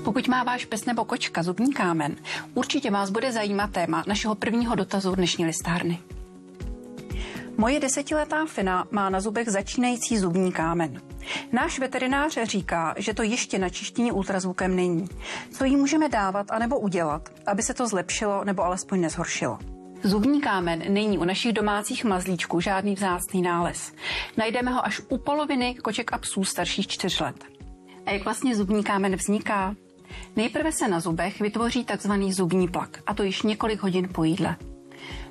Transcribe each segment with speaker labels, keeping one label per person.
Speaker 1: Pokud má váš pes nebo kočka zubní kámen, určitě vás bude zajímat téma našeho prvního dotazu dnešní listárny. Moje 10letá Fina má na zubech začínající zubní kámen. Náš veterinář říká, že to ještě na čištění ultrazvukem není. Co jí můžeme dávat anebo udělat, aby se to zlepšilo nebo alespoň nezhoršilo? Zubní kámen není u našich domácích mazlíčků žádný vzácný nález. Najdeme ho až u poloviny koček a psů starších 4 let. A jak vlastně zubní kámen vzniká? Nejprve se na zubech vytvoří takzvaný zubní plak, a to již několik hodin po jídle.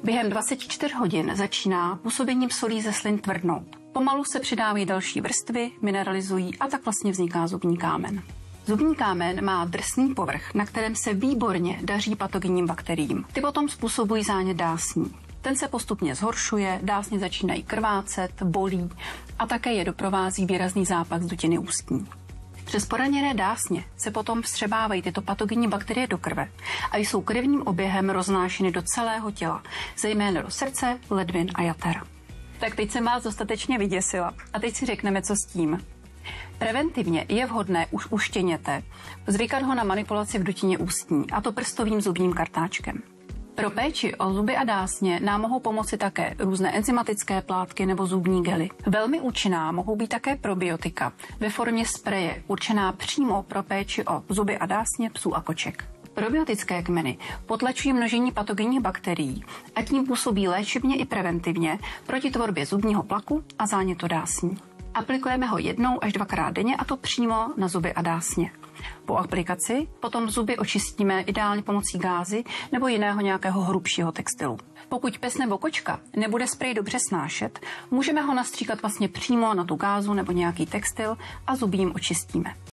Speaker 1: Během 24 hodin začíná působením solí ze slin tvrdnout. Pomalu se přidávají další vrstvy, mineralizují a tak vlastně vzniká zubní kámen. Zubní kámen má drsný povrch, na kterém se výborně daří patogenním bakteriím. Ty potom způsobují zánět dásní. Ten se postupně zhoršuje, dásně začínají krvácet, bolí a také je doprovází výrazný zápach z dutiny ústní. Přes poraněné dásně se potom vstřebávají tyto patogenní bakterie do krve a jsou krevním oběhem roznášeny do celého těla, zejména do srdce, ledvin a jater. Tak teď jsem vás dostatečně vyděsila a teď si řekneme, co s tím. Preventivně je vhodné už u štěněte zvykat ho na manipulaci v dutině ústní, a to prstovým zubním kartáčkem. Pro péči o zuby a dásně nám mohou pomoci také různé enzymatické plátky nebo zubní gely. Velmi účinná mohou být také probiotika ve formě spreje, určená přímo pro péči o zuby a dásně psů a koček. Probiotické kmeny potlačují množení patogenních bakterií a tím působí léčebně i preventivně proti tvorbě zubního plaku a zánětu dásní. Aplikujeme ho 1 až 2krát denně, a to přímo na zuby a dásně. Po aplikaci potom zuby očistíme ideálně pomocí gázy nebo jiného nějakého hrubšího textilu. Pokud pes nebo kočka nebude sprej dobře snášet, můžeme ho nastříkat vlastně přímo na tu gázu nebo nějaký textil a zuby jim očistíme.